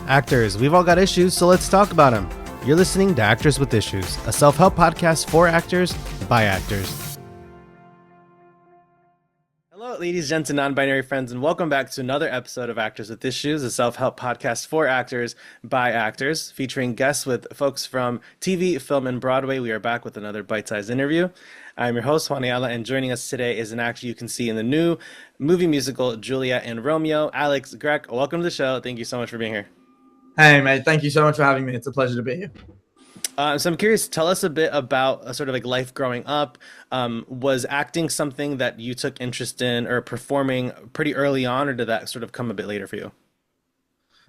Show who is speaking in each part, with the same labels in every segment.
Speaker 1: Actors, we've all got issues, so let's talk about them. You're listening to Actors with Issues, a self-help podcast for actors by actors. Hello, ladies, gents, and non-binary friends, and welcome back to another episode of Actors with Issues, a self-help podcast for actors by actors, featuring guests with folks from TV, film, and Broadway. We are back with another bite-sized interview. I'm your host, Juan Ayala, and joining us today is an actor you can see in the new movie musical, Juliet and Romeo, Alex Grech. Welcome to the show. Thank you so much for being here.
Speaker 2: Hey, mate. Thank you so much for having me. It's a pleasure to be here.
Speaker 1: So I'm curious, tell us a bit about sort of like life growing up. Was acting something that you took interest in or performing pretty early on, or did that sort of come a bit later for you?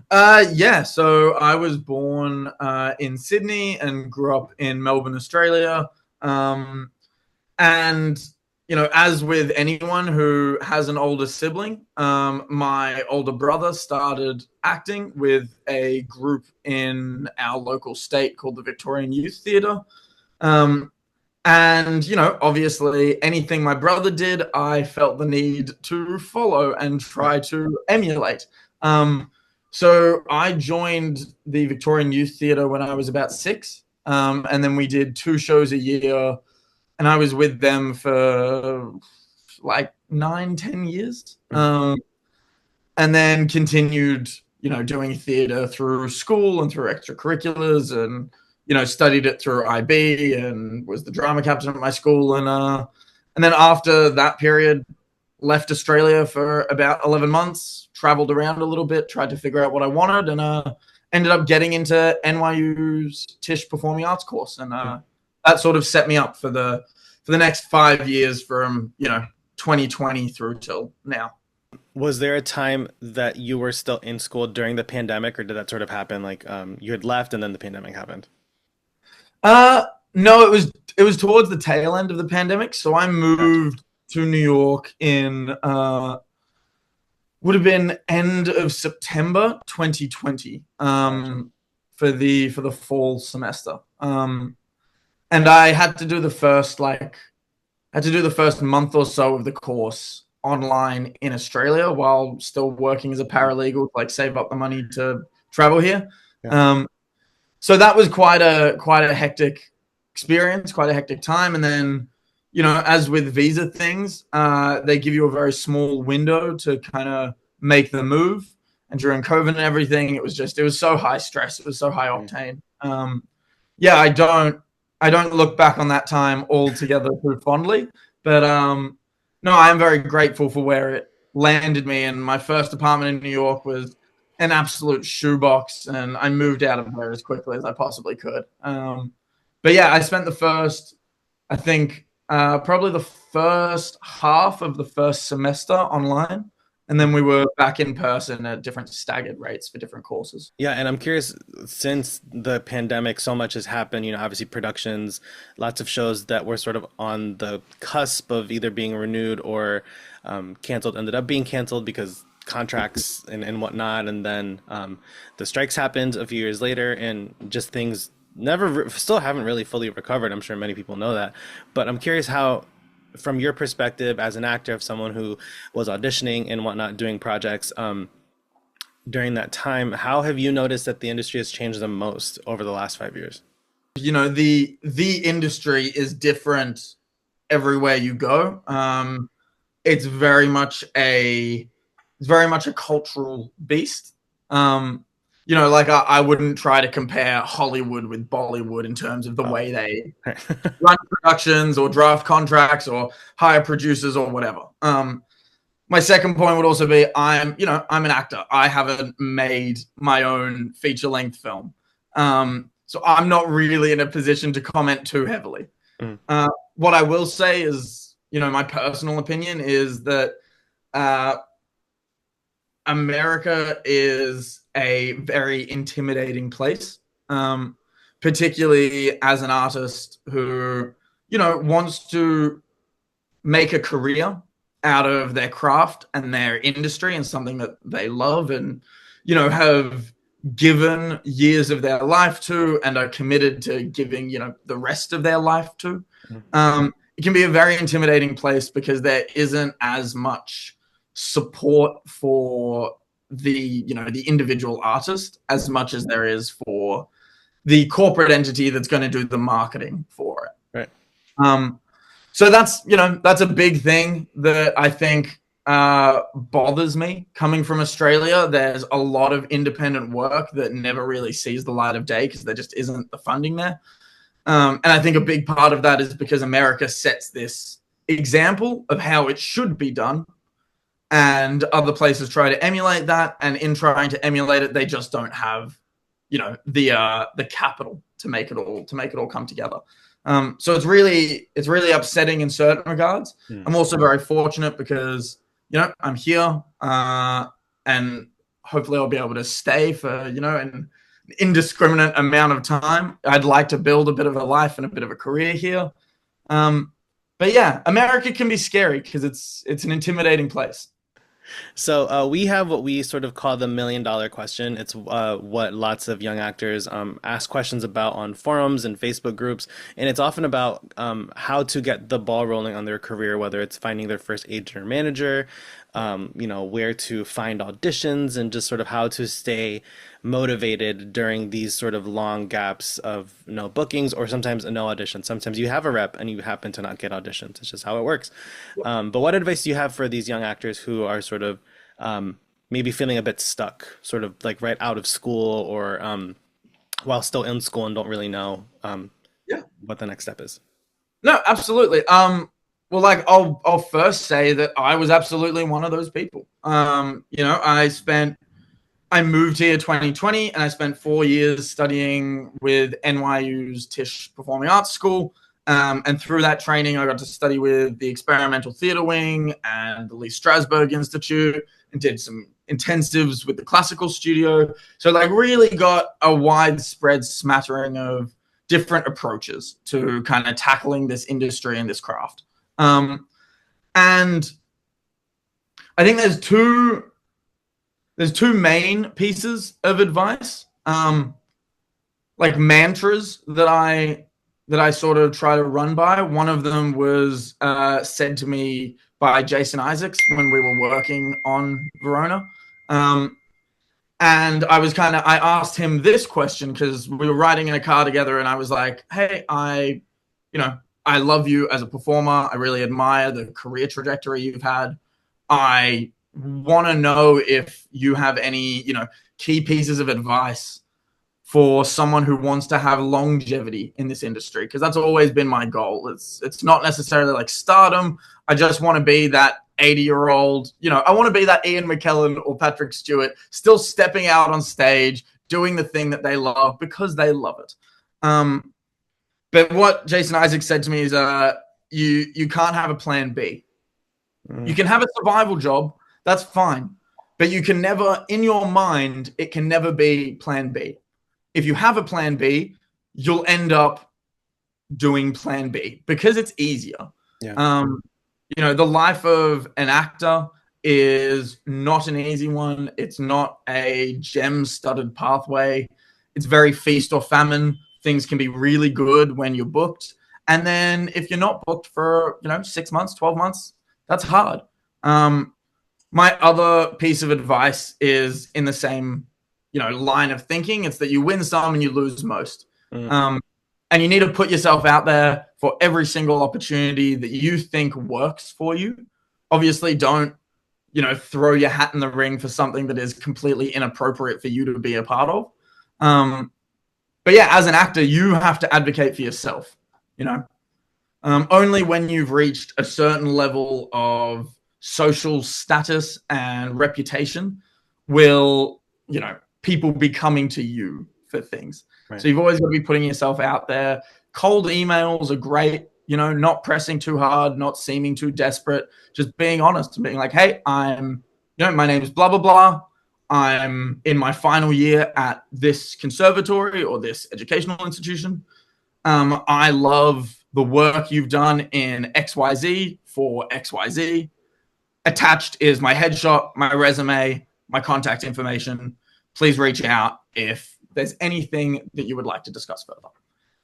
Speaker 2: Yeah, so I was born in Sydney and grew up in Melbourne, Australia. And, you know, as with anyone who has an older sibling, my older brother started acting with a group in our local state called the Victorian Youth Theatre. And, you know, obviously anything my brother did, I felt the need to follow and try to emulate. So I joined the Victorian Youth Theatre when I was about 6. And then we did 2 shows a year. And I was with them for like 9-10 years. And then continued, you know, doing theater through school and through extracurriculars and, you know, studied it through IB and was the drama captain at my school. And then after that period, left Australia for about 11 months, traveled around a little bit, tried to figure out what I wanted, and ended up getting into NYU's Tisch Performing Arts course. And that sort of set me up for the next 5 years from, you know, 2020 through till now.
Speaker 1: Was there a time that you were still in school during the pandemic, or did that sort of happen like you had left and then the pandemic happened?
Speaker 2: No, it was towards the tail end of the pandemic. So I moved to New York in would have been end of September 2020 for the fall semester. And I had to do the first month or so of the course online in Australia while still working as a paralegal to like save up the money to travel here. Yeah. So that was quite a hectic experience, quite a hectic time. And then, you know, as with visa things, they give you a very small window to kind of make the move. And during COVID and everything, it was so high stress. It was so high octane. Yeah, I don't look back on that time altogether too fondly, but no, I am very grateful for where it landed me. And my first apartment in New York was an absolute shoebox, and I moved out of there as quickly as I possibly could. But yeah, I spent probably the first half of the first semester online. And then we were back in person at different staggered rates for different courses.
Speaker 1: Yeah, and I'm curious, since the pandemic, so much has happened, you know, obviously productions, lots of shows that were sort of on the cusp of either being renewed or canceled, ended up being canceled because contracts and whatnot. And then the strikes happened a few years later, and just things still haven't really fully recovered. I'm sure many people know that. But I'm curious how, from your perspective as an actor, of someone who was auditioning and whatnot, doing projects during that time, how have you noticed that the industry has changed the most over the last 5 years?
Speaker 2: You know, the industry is different everywhere you go. It's very much a cultural beast. You know, like I wouldn't try to compare Hollywood with Bollywood in terms of the way they run productions or draft contracts or hire producers or whatever. My second point would also be I'm an actor. I haven't made my own feature-length film. So I'm not really in a position to comment too heavily. What I will say is, you know, my personal opinion is that America is a very intimidating place, particularly as an artist who, you know, wants to make a career out of their craft and their industry and something that they love and, you know, have given years of their life to and are committed to giving, you know, the rest of their life to. It can be a very intimidating place because there isn't as much support for the individual artist as much as there is for the corporate entity that's going to do the marketing for it.
Speaker 1: Right.
Speaker 2: So that's a big thing that I think bothers me coming from Australia. There's a lot of independent work that never really sees the light of day because there just isn't the funding there. And I think a big part of that is because America sets this example of how it should be done, and other places try to emulate that. And in trying to emulate it, they just don't have, the capital to make it all come together. So it's really upsetting in certain regards. I'm also very fortunate because I'm here, and hopefully I'll be able to stay for an indiscriminate amount of time. I'd like to build a bit of a life and a bit of a career here. But yeah, America can be scary because it's an intimidating place.
Speaker 1: So we have what we sort of call the $1 million question. It's what lots of young actors ask questions about on forums and Facebook groups, and it's often about how to get the ball rolling on their career, whether it's finding their first agent or manager, where to find auditions, and just sort of how to stay motivated during these sort of long gaps of no bookings or sometimes no auditions. Sometimes you have a rep and you happen to not get auditions. It's just how it works. But what advice do you have for these young actors who are sort of maybe feeling a bit stuck, sort of like right out of school or while still in school and don't really know what the next step is?
Speaker 2: No, absolutely. Well, like I'll first say that I was absolutely one of those people. I moved here 2020 and I spent 4 years studying with NYU's Tisch Performing Arts School. And through that training, I got to study with the Experimental Theatre Wing and the Lee Strasberg Institute and did some intensives with the Classical Studio. So like really got a widespread smattering of different approaches to kind of tackling this industry and this craft. And I think there's two main pieces of advice, like mantras that I sort of try to run by. One of them was said to me by Jason Isaacs when we were working on Verona. And I asked him this question because we were riding in a car together and I was like, hey, I love you as a performer. I really admire the career trajectory you've had. I want to know if you have any, key pieces of advice for someone who wants to have longevity in this industry, because that's always been my goal. It's not necessarily like stardom. I just want to be that 80-year-old, I want to be that Ian McKellen or Patrick Stewart, still stepping out on stage, doing the thing that they love because they love it. But what Jason Isaacs said to me is, you can't have a plan B. You can have a survival job, that's fine, but you can never, in your mind, it can never be plan B. If you have a plan B, you'll end up doing plan B because it's easier.
Speaker 1: Yeah.
Speaker 2: The life of an actor is not an easy one. It's not a gem-studded pathway. It's very feast or famine. Things can be really good when you're booked. And then if you're not booked for, 6 months, 12 months, that's hard. My other piece of advice is in the same line of thinking. It's that you win some and you lose most. And you need to put yourself out there for every single opportunity that you think works for you. Obviously, don't, throw your hat in the ring for something that is completely inappropriate for you to be a part of. But yeah, as an actor, you have to advocate for yourself, Only when you've reached a certain level of social status and reputation will, people be coming to you for things. Right. So you've always got to be putting yourself out there. Cold emails are great, not pressing too hard, not seeming too desperate, just being honest and being like, hey, my name is blah, blah, blah. I'm in my final year at this conservatory or this educational institution. I love the work you've done in XYZ for XYZ. Attached is my headshot, my resume, my contact information. Please reach out if there's anything that you would like to discuss further.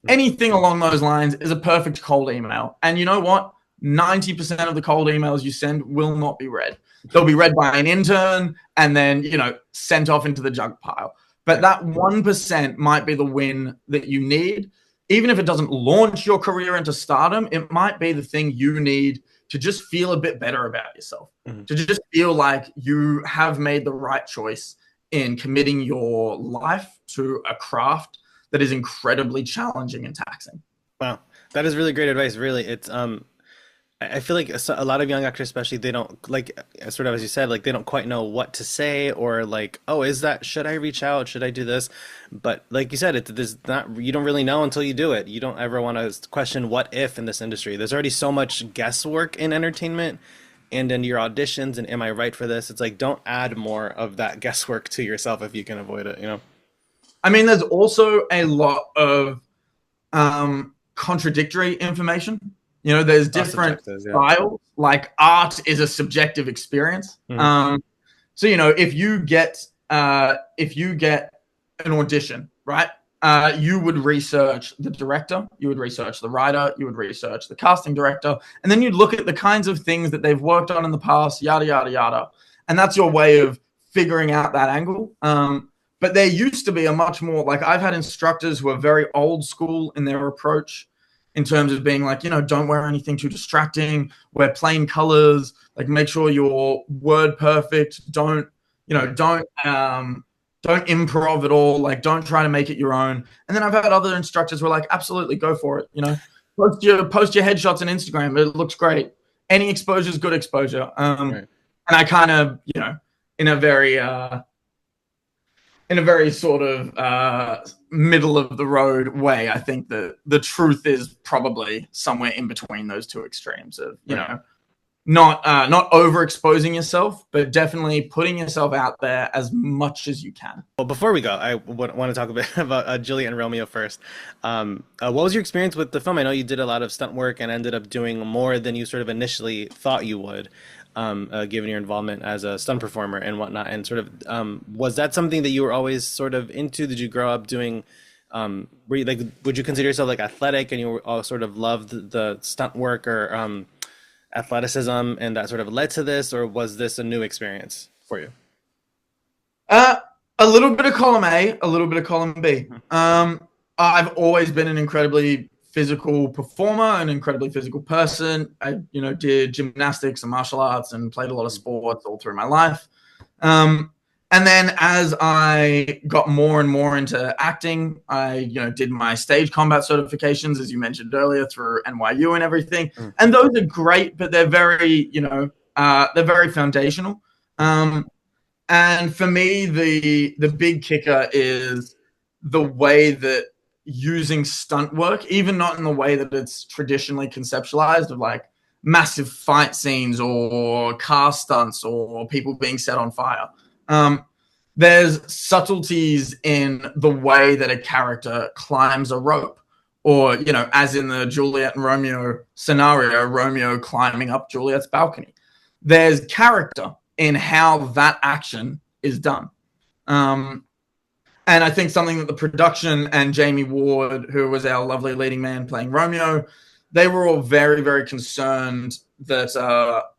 Speaker 2: Anything along those lines is a perfect cold email. And you know what? 90% of the cold emails you send will not be read. They'll be read by an intern and then, sent off into the junk pile. But that 1% might be the win that you need. Even if it doesn't launch your career into stardom, it might be the thing you need to just feel a bit better about yourself, to just feel like you have made the right choice in committing your life to a craft that is incredibly challenging and taxing.
Speaker 1: Wow, that is really great advice. Really, it's I feel like a lot of young actors, especially, they don't like, sort of as you said, like they don't quite know what to say, or like, oh, should I reach out? Should I do this? But like you said, there's not, you don't really know until you do it. You don't ever want to question what if in this industry. There's already so much guesswork in entertainment and in your auditions. And am I right for this? It's like, don't add more of that guesswork to yourself if you can avoid it,
Speaker 2: I mean, there's also a lot of contradictory information. There's different styles. Like art is a subjective experience. So if you get an audition, right? You would research the director, you would research the writer, you would research the casting director, and then you'd look at the kinds of things that they've worked on in the past, yada yada yada, and that's your way of figuring out that angle. But there used to be a much more, like, I've had instructors who are very old school in their approach, in terms of being like, don't wear anything too distracting, wear plain colors, like make sure you're word perfect, don't improv at all, like don't try to make it your own. And then I've had other instructors who are like, absolutely, go for it, post your headshots on Instagram, it looks great, any exposure is good exposure.
Speaker 1: Right.
Speaker 2: And I kind of, in a very sort of middle of the road way, I think that the truth is probably somewhere in between those two extremes of, not overexposing yourself, but definitely putting yourself out there as much as you can.
Speaker 1: Well, before we go, I want to talk a bit about Juliet and Romeo first. What was your experience with the film? I know you did a lot of stunt work and ended up doing more than you sort of initially thought you would, given your involvement as a stunt performer and whatnot. And sort of, was that something that you were always sort of into? Did you grow up doing, would you consider yourself like athletic and you all sort of loved the stunt work or athleticism and that sort of led to this, or was this a new experience for you?
Speaker 2: A little bit of column A, a little bit of column B. I've always been an incredibly physical performer, an incredibly physical person. I, did gymnastics and martial arts and played a lot of sports all through my life. And then as I got more and more into acting, I, did my stage combat certifications, as you mentioned earlier, through NYU and everything. And those are great, but they're very, they're very foundational. And for me, the big kicker is the way that using stunt work, even not in the way that it's traditionally conceptualized of like massive fight scenes or car stunts or people being set on fire. There's subtleties in the way that a character climbs a rope, or, as in the Juliet and Romeo scenario, Romeo climbing up Juliet's balcony. There's character in how that action is done. And I think something that the production and Jamie Ward, who was our lovely leading man playing Romeo, they were all very, very concerned that,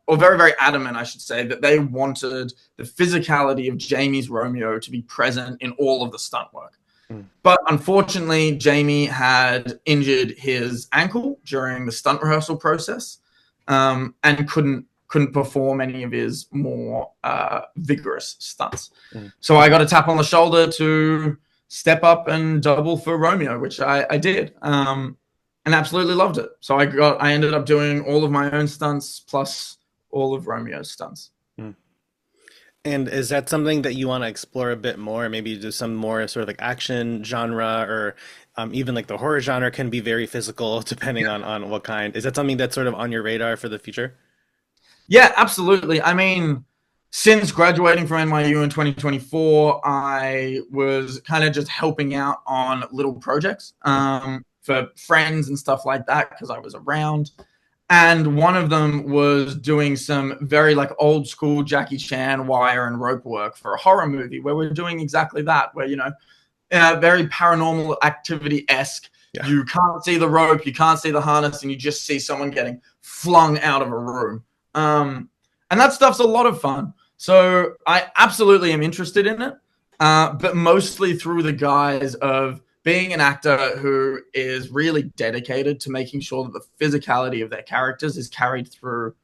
Speaker 2: or very, very adamant, I should say, that they wanted the physicality of Jamie's Romeo to be present in all of the stunt work. But unfortunately, Jamie had injured his ankle during the stunt rehearsal process, and couldn't perform any of his more vigorous stunts. So I got a tap on the shoulder to step up and double for Romeo, which I did. And absolutely loved it. So I ended up doing all of my own stunts plus all of Romeo's stunts.
Speaker 1: And is that something that you want to explore a bit more? Maybe do some more sort of like action genre, or even like the horror genre can be very physical depending on what kind. Is that something that's sort of on your radar for the future?
Speaker 2: Yeah, absolutely. I mean, since graduating from NYU in 2024, I was kind of just helping out on little projects for friends and stuff like that because I was around. And one of them was doing some very like old school Jackie Chan wire and rope work for a horror movie where we're doing exactly that, where, very paranormal activity-esque. Yeah. You can't see the rope, you can't see the harness, and you just see someone getting flung out of a room. And that stuff's a lot of fun. So I absolutely am interested in it, but mostly through the guise of being an actor who is really dedicated to making sure that the physicality of their characters is carried through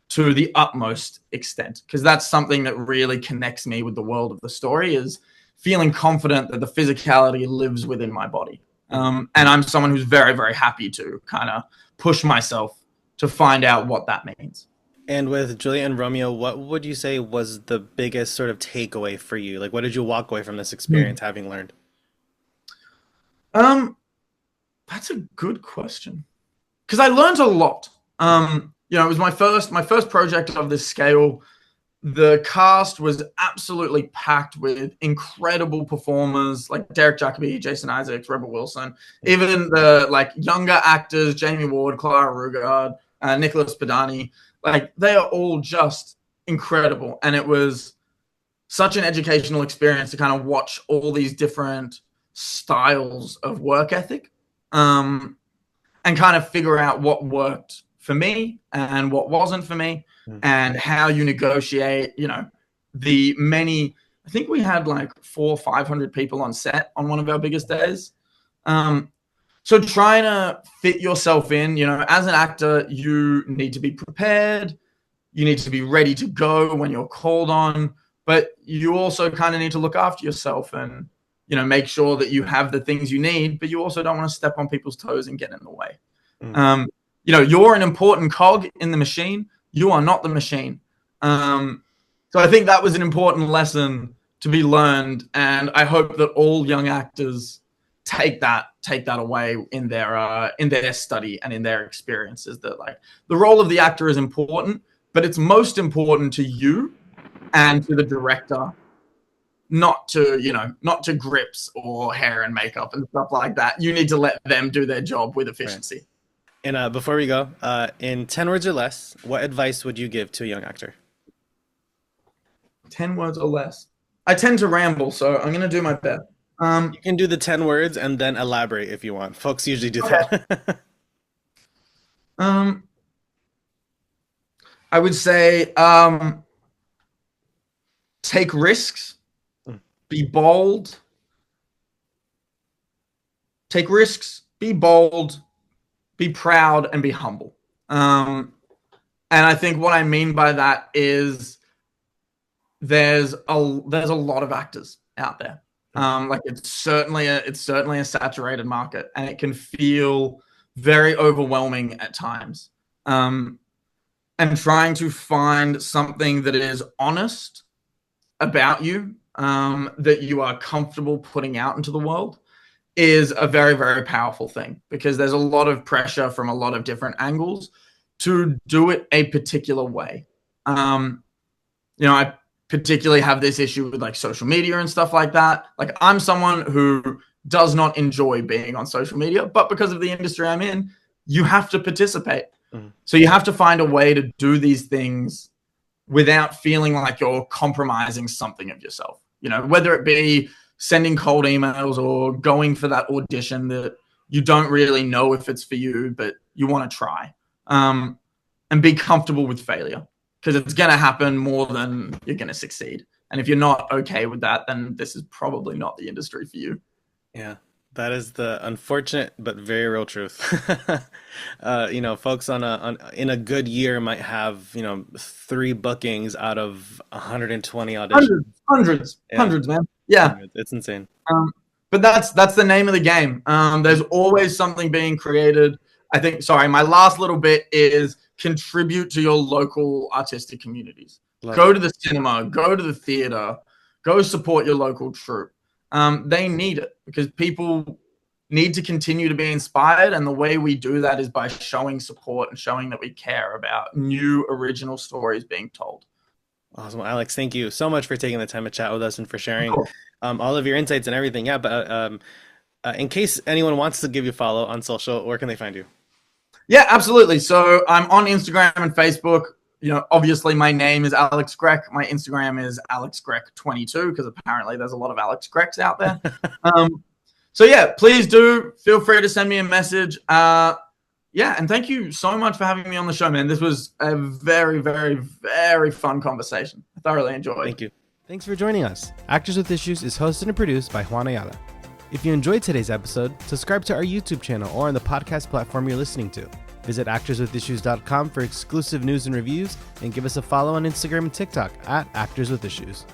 Speaker 2: to the utmost extent, because that's something that really connects me with the world of the story, is feeling confident that the physicality lives within my body. And I'm someone who's very, very happy to kind of push myself to find out what that means.
Speaker 1: And with Juliet and Romeo, what would you say was the biggest sort of takeaway for you? Like, what did you walk away from this experience having learned?
Speaker 2: Um, that's a good question, because I learned a lot. It was my first project of this scale. The cast was absolutely packed with incredible performers like Derek Jacobi, Jason Isaacs, Rebel Wilson, even the younger actors, Jamie Ward, Clara Rugard, Nicholas Padani. They are all just incredible. And it was such an educational experience to kind of watch all these different styles of work ethic, and kind of figure out what worked for me and what wasn't for me, and how you negotiate, the many, I think we had 400 or 500 people on set on one of our biggest days. So trying to fit yourself in, as an actor, you need to be prepared. You need to be ready to go when you're called on, but you also kind of need to look after yourself and, make sure that you have the things you need, but you also don't want to step on people's toes and get in the way. You're an important cog in the machine. You are not the machine. So I think that was an important lesson to be learned, and I hope that all young actors take that away in their study and in their experiences. That the role of the actor is important, but it's most important to you and to the director, not to grips or hair and makeup and stuff like that. You need to let them do their job with efficiency. Right.
Speaker 1: And before we go, in 10 words or less, what advice would you give to a young actor?
Speaker 2: 10 words or less. I tend to ramble, so I'm going to do my best.
Speaker 1: You can do the 10 words and then elaborate if you want. Folks usually do that.
Speaker 2: I would say take risks, be bold. Take risks, be bold, be proud, and be humble. And I think what I mean by that is there's a lot of actors out there. It's certainly a saturated market, and it can feel very overwhelming at times. And trying to find something that is honest about you, that you are comfortable putting out into the world, is a very, very powerful thing, because there's a lot of pressure from a lot of different angles to do it a particular way. I particularly have this issue with social media and stuff like that. I'm someone who does not enjoy being on social media, but because of the industry I'm in, you have to participate. So you have to find a way to do these things without feeling like you're compromising something of yourself. Whether it be sending cold emails or going for that audition that you don't really know if it's for you, but you want to try, and be comfortable with failure, because it's going to happen more than you're going to succeed. And if you're not okay with that, then this is probably not the industry for you.
Speaker 1: Yeah, that is the unfortunate but very real truth. Folks in a good year might have, 3 bookings out of 120 auditions.
Speaker 2: Hundreds, man. Yeah.
Speaker 1: It's insane.
Speaker 2: But that's the name of the game. There's always something being created. I think, my last little bit is contribute to your local artistic communities. Go to the cinema, go to the theater, go support your local troupe. They need it, because people need to continue to be inspired. And the way we do that is by showing support and showing that we care about new original stories being told.
Speaker 1: Awesome. Well, Alex, thank you so much for taking the time to chat with us and for sharing all of your insights and everything. Yeah, but in case anyone wants to give you a follow on social, where can they find you?
Speaker 2: Yeah, absolutely. So I'm on Instagram and Facebook. Obviously my name is Alex Grech. My Instagram is AlexGrech22, because apparently there's a lot of Alex Grechs out there. So yeah, please do feel free to send me a message. Yeah, and thank you so much for having me on the show, man. This was a very, very, very fun conversation. I thoroughly enjoyed.
Speaker 1: Thank you.
Speaker 3: Thanks for joining us. Actors with Issues is hosted and produced by Juan Ayala. If you enjoyed today's episode, subscribe to our YouTube channel or on the podcast platform you're listening to. Visit actorswithissues.com for exclusive news and reviews, and give us a follow on Instagram and TikTok at Actors with Issues.